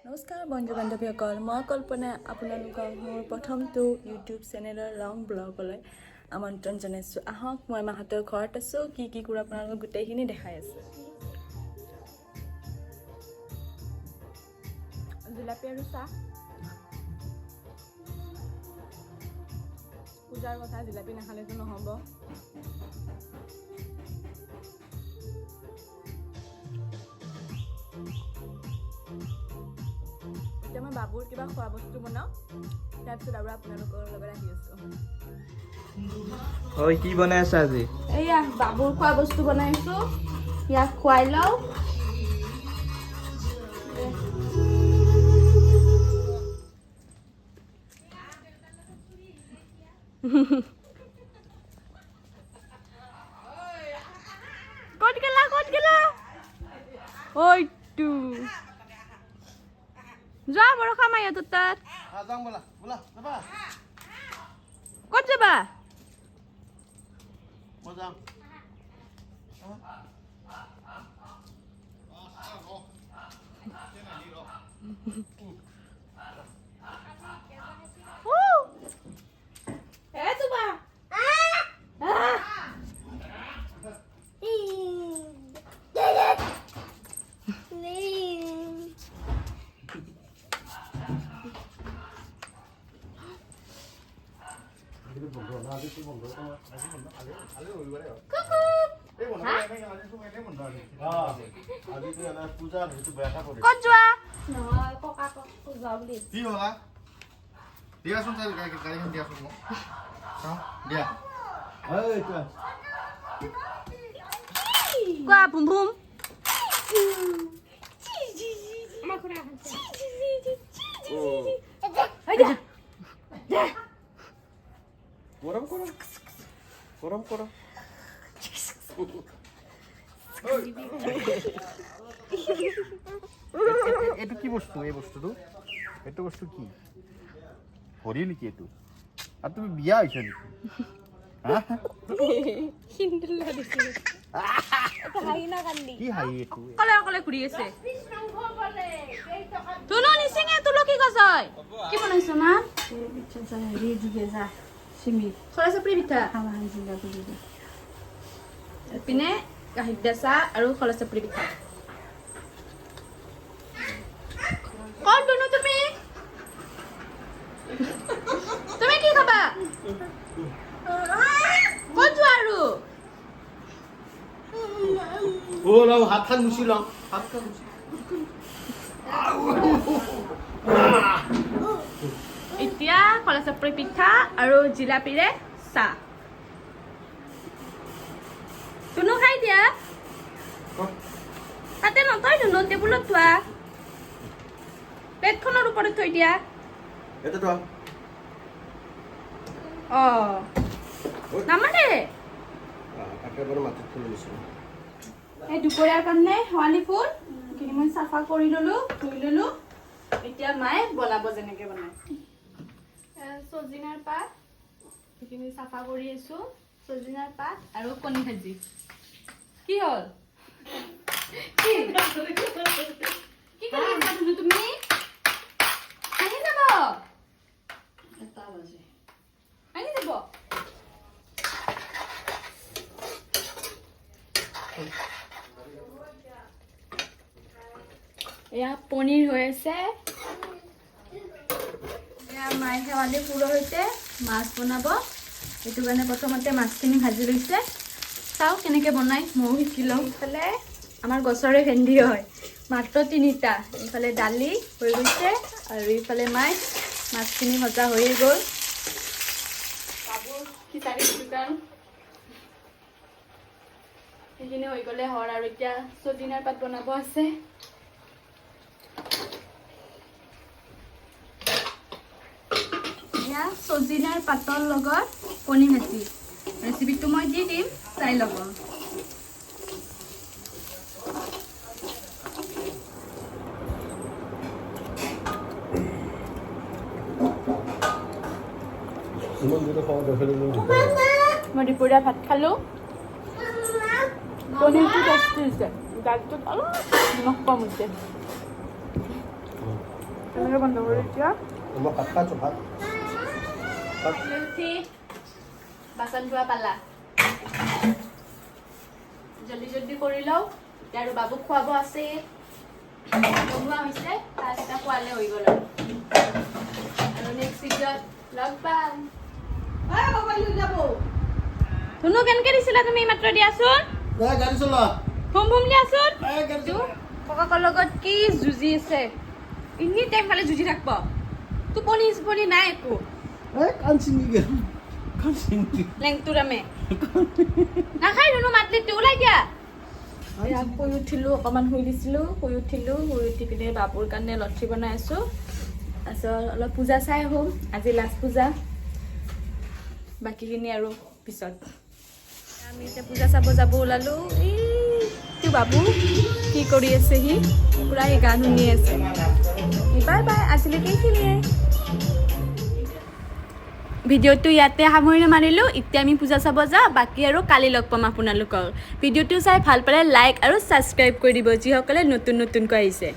নমস্কাৰ বন্ধু বান্ধৱীসকল, মই কল্পনা আপোনালোকক মোৰ প্ৰথমটো ইউটিউব চেনেলৰ লং ব্লগলৈ আমন্ত্ৰণ জনাইছোঁ। আহক, মই মাহঁতৰ ঘৰত আছোঁ। কি কি কৰোঁ আপোনালোকক গোটেইখিনি দেখাই আছোঁ। জিলাপি আৰু চাহ। পূজাৰ কথা, জিলাপি নাখালেতো নহ'ব। এতিয়া মই বাবুৰ কিবা খোৱা বস্তু বনাওঁ, তাৰপিছত আৰু আপোনালোকৰ লগত আহি আছোঁ। ঐ কি বনাই আছা আজি? এয়া বাবুৰ খোৱা বস্তু বনাইছোঁ, ইয়াক খুৱাই লওঁ। ক'ত গেলা ঐটো যোৱা বৰষা মাইয়া তোৰ তাত ক'ত যাবা? ক'ত যোৱা? নহয় ককাক যোৱা বুলি। কি হ'লা? দিয়াচোন তাই গাড়ীখন দিয়াচোন মোক। দিয়া। কোৱা ভুম ভুম। গৰম কৰো গৰম কৰো এইটো কি বস্তু? এই বস্তুটো এইটো বস্তু কি হৰি নেকি এইটো? আৰু তুমি বিয়া হৈছা নেকি? কি হাঁহি এইটো? অকলে অকলে ঘূৰি আছে। তুলো নিচিঙে, তুলো কি কৈছ? কি বনাইছ মা? খৰা চাপৰি পিঠা, পিনে গাখীৰ দিয়া চাহ আৰু খলা চাপৰি পিঠা। ক'ত দুনু তুমি? তুমি কি খাবা? ক'ত যোৱা আৰু? হাতখন মুচি লওঁ, হাতখন মুচি। এতিয়া খলা চাপৰি পিঠা আৰু জিলাপিৰে চাহ। তুনু খাই দিয়া। তাতে নথৈ ধুনু, টেবুলত থোৱা। প্লেটখনৰ ওপৰত থৈ দিয়া। নামানে এই দুপৰীয়াৰ কাৰণে শেৱালি ফুল এইখিনি মই চাফা কৰি ললো, ধুই ললো। এতিয়া মায়ে বনাব যেনেকে বনাই। চজিনাৰ পাত এইখিনি চাফা কৰি আছো। চজিনাৰ পাত আৰু কণী ভাজি। কি হ'ল? কি কৰি আছা তুমি? আহি যাব, আহি যাব। এয়া পনীৰ হৈ আছে। মায়ে শেৱালি ফুলৰ সৈতে মাছ বনাব। এইটো কাৰণে প্ৰথমতে মাছখিনি ভাজি লৈছে। চাওঁ কেনেকৈ বনাই, ময়ো শিকি লওঁ। ইফালে আমাৰ গছৰে ভেন্দি হয়, মাত্ৰ 3টা। এইফালে দালি হৈ গৈছে আৰু ইফালে মাছখিনি ভজা হৈয়ে গ'ল। বাবুৰ খিচাৰিৰ দোকান সেইখিনি হৈ গ'লে হ'ল আৰু এতিয়া চজিনাৰ পাত বনাব আছে। এয়া চজিনাৰ পাতৰ লগত কণী ভাজি। ৰেচিপিটো মই দি দিম, চাই ল'ব। মই দুপৰীয়া ভাত খালোঁ। পনীৰটো টেষ্টি হৈছে, দালিটোত অলপ নিমখ কম হৈছে। কেমেৰা বন্ধ কৰি এতিয়া মই ভাত খাইছোঁ ভাত উঠি বাচন ধোৱা পালা জলদি জলদি কৰি লওঁ এতিয়া আৰু বাবুক খুৱাব আছে বনোৱা হৈছে তাৰ এটা খোৱালে হৈ গ'ল আৰু নেক্সট ভিডিঅ'ত লগ পাম ধুনু কেনেকে দিছিলা তুমি মাত্ৰ দিয়াচোন গাড়ী চলোৱা হুম হুম দিয়াচোন ককাকৰ লগত কি যুঁজি আছে এনি টাইম খালি যুঁজি থাকিব টোপনি নাই একো লেংটোৰামে নাখাই ধুনু মাতলিটো ওলাই দিয়া শুই উঠিলোঁ অকণমান শুই দিছিলোঁ শুই উঠি পিনে বাবুৰ কাৰণে লক্ষী বনাই আছোঁ তাৰপিছত অলপ পূজা চাই আহোঁ আজি লাষ্ট পূজা বাকীখিনি আৰু পিছত আমি এতিয়া পূজা চাব যাব ওলালোঁ এই বাবু কি কৰি আছে সি পূৰা সি গান শুনি আছে বাই বাই আজিলৈকে এইখিনিয়ে ভিডিঅ'টো ইয়াতে সামৰণি মাৰিলোঁ এতিয়া আমি পূজা চাব যাওঁ বাকী আৰু কালি লগ পাম আপোনালোকক ভিডিঅ'টো চাই ভাল পালে লাইক আৰু ছাবস্ক্ৰাইব কৰি দিব যিসকলে নতুনকৈ আহিছে